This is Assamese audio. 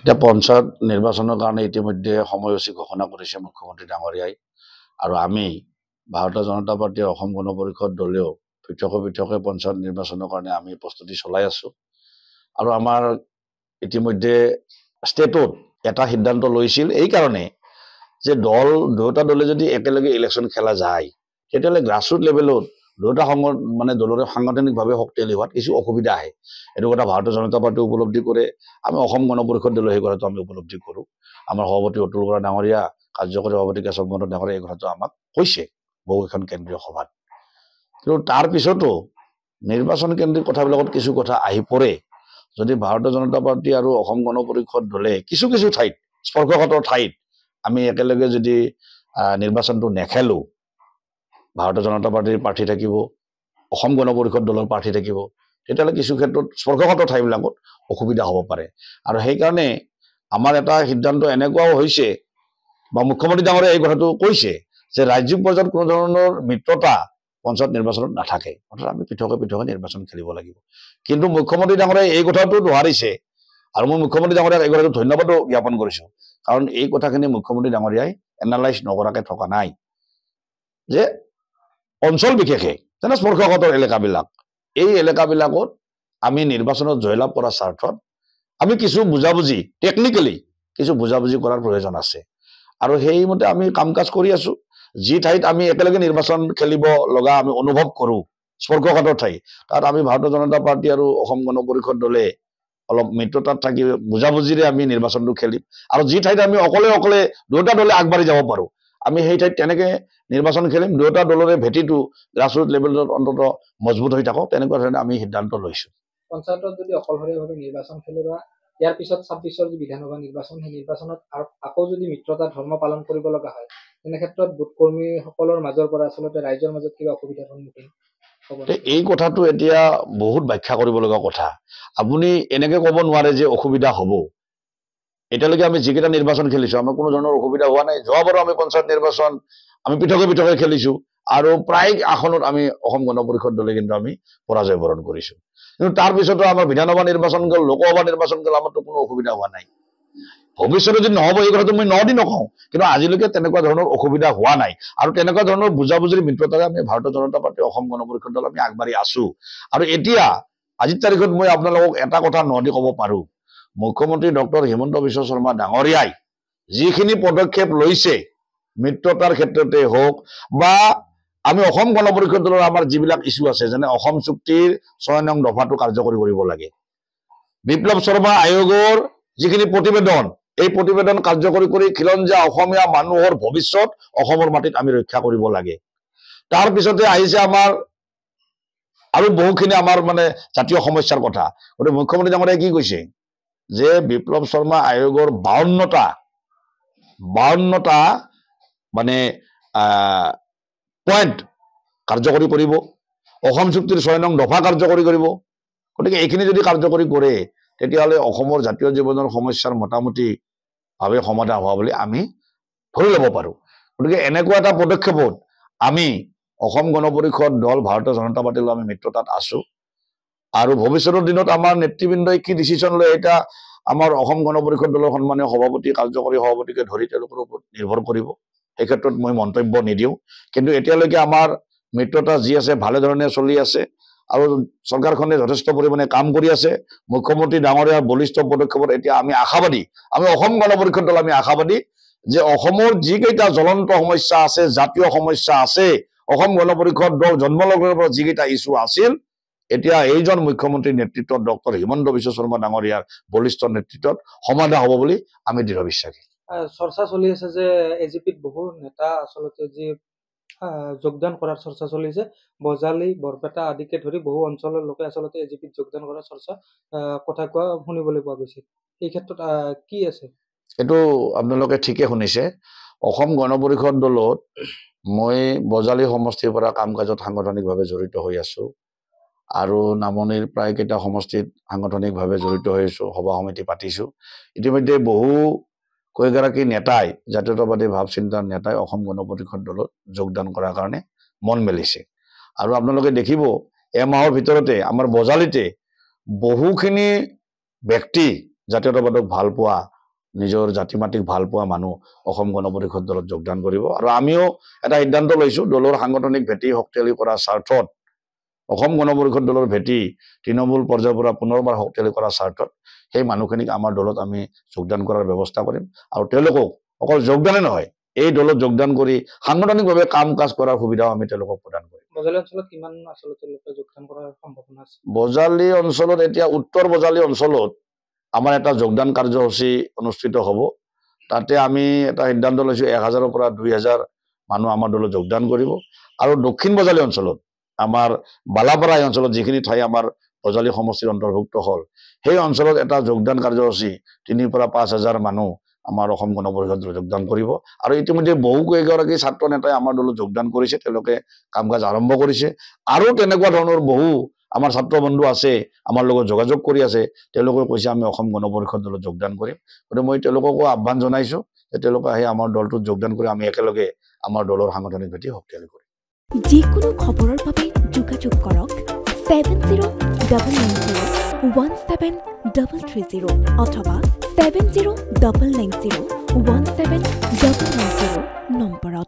এতিয়া পঞ্চায়ত নিৰ্বাচনৰ কাৰণে ইতিমধ্যে সময়সূচী ঘোষণা কৰিছে মুখ্যমন্ত্ৰী ডাঙৰীয়াই আৰু আমি ভাৰতীয় জনতা পাৰ্টীৰ অসম গণ পৰিষদ দলেও পৃথকে পঞ্চায়ত নিৰ্বাচনৰ কাৰণে আমি প্ৰস্তুতি চলাই আছো আৰু আমাৰ ইতিমধ্যে ষ্টেটত এটা সিদ্ধান্ত লৈছিল এই কাৰণে যে দুটা দলে যদি একেলগে ইলেকশ্যন খেলা যায় তেতিয়াহ'লে গ্ৰাছৰুট লেভেলত দুটা মানে দলৰে সাংগঠনিকভাৱে শক্তিশালী হোৱাত কিছু অসুবিধা আহে এইটো কথা ভাৰতীয় জনতা পাৰ্টী উপলব্ধি কৰে আমি অসম গণ পৰিষদ দলৰ সেই কথাটো আমি উপলব্ধি কৰোঁ আমাৰ সভাপতি অতুল বৰা ডাঙৰীয়া কাৰ্যকৰী সভাপতি কেশৱ মহন্ত ডাঙৰীয়া এই কথাটো আমাক কৈছে বহুকেইখন কেন্দ্ৰীয় সভাত কিন্তু তাৰ পিছতো নিৰ্বাচন কেন্দ্ৰিক কথাবিলাকত কিছু কথা আহি পৰে যদি ভাৰতীয় জনতা পাৰ্টী আৰু অসম গণ পৰিষদ দলে কিছু ঠাইত স্পৰ্শকাতৰ ঠাইত আমি একেলগে যদি নিৰ্বাচনটো নেখেলো ভাৰতীয় জনতা পাৰ্টীৰ প্ৰাৰ্থী থাকিব অসম গণ পৰিষদ দলৰ প্ৰাৰ্থী থাকিব তেতিয়াহ'লে কিছু ক্ষেত্ৰত স্পৰ্শকাতৰ ঠাইবিলাকত অসুবিধা হ'ব পাৰে আৰু সেইকাৰণে আমাৰ এটা সিদ্ধান্ত এনেকুৱাও হৈছে বা মুখ্যমন্ত্ৰী ডাঙৰীয়াই এই কথাটো কৈছে যে ৰাজ্যিক পৰ্যায়ত কোনো ধৰণৰ মিত্ৰতা পঞ্চায়ত নিৰ্বাচনত নাথাকে অৰ্থাৎ আমি পৃথকে নিৰ্বাচন খেলিব লাগিব কিন্তু মুখ্যমন্ত্ৰী ডাঙৰীয়াই এই কথাটো দোহাৰিছে আৰু মই মুখ্যমন্ত্ৰী ডাঙৰীয়াক এই কথাটো ধন্যবাদো জ্ঞাপন কৰিছো কাৰণ এই কথাখিনি মুখ্যমন্ত্ৰী ডাঙৰীয়াই এনালাইজ নকৰাকে থকা নাই যে অঞ্চল বিশেষে যেনে স্পৰ্শকাতৰ এলেকাবিলাক এই এলেকাবিলাকত আমি নিৰ্বাচনত জয়লাভ কৰাৰ স্বাৰ্থত আমি কিছু বুজাবুজি টেকনিকেলি কিছু বুজাবুজি কৰাৰ প্ৰয়োজন আছে আৰু সেইমতে আমি কাম কাজ কৰি আছো যি ঠাইত আমি একেলগে নিৰ্বাচন খেলিব লগা আমি অনুভৱ কৰোঁ স্পৰ্শকাতৰ ঠাই তাত আমি ভাৰতীয় জনতা পাৰ্টী আৰু অসম গণ পৰিষদ দলে অলপ মিত্ৰতাত থাকি বুজাবুজিৰে আমি নিৰ্বাচনটো খেলিম আৰু যি ঠাইত আমি অকলে দুটা দলে আগবাঢ়ি যাব পাৰোঁ আমি সেই ঠাইত তেনেকে নিৰ্বাচন খেলিম দুটা দলৰে ভেটিটো গ্ৰাছৰুট লেভেলত অন্তত মজবুত হৈ থাকক তেনেকুৱা ধৰণে আমি সিদ্ধান্ত লৈছো পঞ্চায়তত যদি অকলশৰীয়াভাৱে নিৰ্বাচন খেলে বা ইয়াৰ পিছত 26ৰ যি বিধানসভা নিৰ্বাচন সেই নিৰ্বাচনত আকৌ যদি মিত্ৰতা ধৰ্ম পালন কৰিব লগা হয় তেনে ক্ষেত্ৰত বুথ কৰ্মীসকলৰ মাজৰ পৰা আচলতে ৰাইজৰ মাজত কিবা অসুবিধাৰ সন্মুখীন হ'ব এই কথাটো এতিয়া বহুত ব্যাখ্যা কৰিব লগা কথা আপুনি এনেকে ক'ব নোৱাৰে যে অসুবিধা হ'ব এতিয়ালৈকে আমি যিকেইটা নিৰ্বাচন খেলিছো আমাৰ কোনো ধৰণৰ অসুবিধা হোৱা নাই যোৱাবাৰো আমি পঞ্চায়ত নিৰ্বাচন আমি পৃথকে খেলিছো আৰু প্ৰায় আসনত আমি অসম গণ পৰিষদ দলে কিন্তু আমি পৰাজয় বৰণ কৰিছো কিন্তু তাৰ পিছতো আমাৰ বিধানসভা নিৰ্বাচন গ'ল লোকসভা নিৰ্বাচন গ'ল আমাৰতো কোনো অসুবিধা হোৱা নাই ভৱিষ্যতে যদি নহ'ব এই কথাটো মই নদি নকওঁ কিন্তু আজিলৈকে তেনেকুৱা ধৰণৰ অসুবিধা হোৱা নাই আৰু তেনেকুৱা ধৰণৰ বুজাবুজিৰ মিত্ৰতাৰে আমি ভাৰতীয় জনতা পাৰ্টী অসম গণ পৰিষদ দল আমি আগবাঢ়ি আছো আৰু এতিয়া আজিৰ তাৰিখত মই আপোনালোকক এটা কথা নদি ক'ব পাৰো মুখ্যমন্ত্ৰী ডক্টৰ হিমন্ত বিশ্ব শৰ্মা ডাঙৰীয়াই যিখিনি পদক্ষেপ লৈছে মিত্ৰতাৰ ক্ষেত্ৰতে হওক বা আমি অসম গণ পৰিষদ দলৰ আমাৰ যিবিলাক ইছ্যু আছে যেনে অসম চুক্তিৰ 6 নং দফাটো কাৰ্যকৰী কৰিব লাগে বিপ্লৱ শৰ্মা আয়োগৰ যিখিনি প্ৰতিবেদন এই প্ৰতিবেদন কাৰ্যকৰী কৰি খিলঞ্জীয়া অসমীয়া মানুহৰ ভৱিষ্যত অসমৰ মাটিত আমি ৰক্ষা কৰিব লাগে তাৰ পিছতে আহিছে আমাৰ আৰু বহুখিনি আমাৰ মানে জাতীয় সমস্যাৰ কথা গতিকে মুখ্যমন্ত্ৰী ডাঙৰীয়াই কি কৈছে যে বিপ্লৱ শৰ্মা আয়োগৰ 52টা মানে পইণ্ট কাৰ্যকৰী কৰিব অসম চুক্তিৰ 6 নং দফা কাৰ্যকৰী কৰিব গতিকে এইখিনি যদি কাৰ্যকৰী কৰে তেতিয়াহ'লে অসমৰ জাতীয় জীৱনৰ সমস্যাৰ মোটামুটি ভাৱে সমাধান হোৱা বুলি আমি ধৰি ল'ব পাৰোঁ গতিকে এনেকুৱা এটা পদক্ষেপত আমি অসম গণ পৰিষদ দল ভাৰতীয় জনতা পাৰ্টীৰ আমি মিত্ৰতাত আছো আৰু ভৱিষ্যতৰ দিনত আমাৰ নেতৃবৃন্দই কি ডিচিশ্যন লয় এটা আমাৰ অসম গণ পৰিষদ দলৰ সন্মানীয় সভাপতি কাৰ্যকৰী সভাপতিকে ধৰি তেওঁলোকৰ ওপৰত নিৰ্ভৰ কৰিব এই ক্ষেত্ৰত মই মন্তব্য নিদিওঁ কিন্তু এতিয়ালৈকে আমাৰ মিত্ৰতা যি আছে ভালে ধৰণে চলি আছে আৰু চৰকাৰখনে যথেষ্ট পৰিমাণে কাম কৰি আছে মুখ্যমন্ত্ৰী ডাঙৰীয়াৰ বলিষ্ঠ পদক্ষেপত এতিয়া আমি আশাবাদী আমি অসম গণ পৰিষদ দল আমি আশাবাদী যে অসমৰ যিকেইটা জ্বলন্ত সমস্যা আছে জাতীয় সমস্যা আছে অসম গণ পৰিষদ দল জন্মলগ্নৰ পৰা যিকেইটা ইছ্যু আছিল এতিয়া এইজন মুখ্যমন্ত্ৰীৰ নেতৃত্বত ডক্টৰ হিমন্ত বিশ্ব শৰ্মা ডাঙৰীয়াৰ বলিষ্ঠ নেতৃত্বত সমাধান হ'ব বুলি আমি দৃঢ় বিশ্বাসী চৰ্চা চলি আছে যে এজিপিত বহু নেতা আচলতে যি যোগদান কৰাৰ চৰ্চা চলিছে বজালী বৰপেটা আদিকে ধৰি বহু অঞ্চলৰ লোকে আচলতে এজিপিত যোগদান কৰাৰ চৰ্চা কথা কোৱা শুনিবলৈ পোৱা গৈছে এই ক্ষেত্ৰত কি আছে এইটো আপোনালোকে ঠিকে শুনিছে অসম গণ পৰিষদ দলত মই বজালী সমষ্টিৰ পৰা কাম কাজত সাংগঠনিকভাৱে জড়িত হৈ আছো আৰু নামনিৰ প্ৰায় কেইটা সমষ্টিত সাংগঠনিকভাৱে জড়িত হৈ আছো সভা সমিতি পাতিছো ইতিমধ্যে বহু কেইগৰাকী নেতাই জাতীয়তাবাদী ভাৱ চিন্তাৰ নেতাই অসম গণ পৰিষদ দলত যোগদান কৰাৰ কাৰণে মন মেলিছে আৰু আপোনালোকে দেখিব এমাহৰ ভিতৰতে আমাৰ বজালীতে বহুখিনি ব্যক্তি জাতীয়তাবাদক ভাল পোৱা নিজৰ জাতি মাটিক ভাল পোৱা মানুহ অসম গণ পৰিষদ দলত যোগদান কৰিব আৰু আমিও এটা সিদ্ধান্ত লৈছো দলৰ সাংগঠনিক ভেটি শক্তিশালী কৰাৰ স্বাৰ্থত অসম গণ পৰিষদ দলৰ ভেটি তৃণমূল পৰ্যায়ৰ পৰা পুনৰবাৰ শক্তিশালী কৰাৰ স্বাৰ্থত সেই মানুহখিনিক আমাৰ দলত আমি যোগদান কৰাৰ ব্যৱস্থা কৰিম আৰু তেওঁলোকক অকল যোগদানে নহয় এই দলত যোগদান কৰি সাংগঠনিকভাৱে কাম কাজ কৰাৰ সুবিধাও আমি তেওঁলোকক প্ৰদান কৰিম বজালী অঞ্চলত কিমান আচলতে লোকে যোগদান কৰাৰ সম্ভাৱনা আছে বজালী অঞ্চলত এতিয়া উত্তৰ বজালী অঞ্চলত আমাৰ এটা যোগদান কাৰ্যসূচী অনুষ্ঠিত হ'ব তাতে আমি এটা সিদ্ধান্ত লৈছো 1000ৰ পৰা 2000 মানুহ আমাৰ দলত যোগদান কৰিব আৰু দক্ষিণ বজালী অঞ্চলত আমাৰ বালাপাৰা অঞ্চলত যিখিনি ঠাই আমাৰ বজালী সমষ্টিৰ অন্তৰ্ভুক্ত হ'ল সেই অঞ্চলত এটা যোগদান কাৰ্যসূচী 3 পৰা 5000 মানুহ আমাৰ অসম গণ পৰিষদ দলত যোগদান কৰিব আৰু ইতিমধ্যে বহু কেইগৰাকী ছাত্ৰ নেতাই আমাৰ দলত যোগদান কৰিছে তেওঁলোকে কাম কাজ আৰম্ভ কৰিছে আৰু তেনেকুৱা ধৰণৰ বহু আমাৰ ছাত্ৰ বন্ধু আছে আমাৰ লগত যোগাযোগ কৰি আছে তেওঁলোকে কৈছে আমি অসম গণ পৰিষদ দলত যোগদান কৰিম গতিকে মই তেওঁলোককো আহ্বান জনাইছো যে তেওঁলোকে আহি আমাৰ দলটোত যোগদান কৰি আমি একেলগে আমাৰ দলৰ সাংগঠনিক ভেটি শক্তিশালী কৰিম যিকোনো খবৰৰ বাবে যোগাযোগ কৰক 7099017330 অথবা 7099017390 নম্বৰত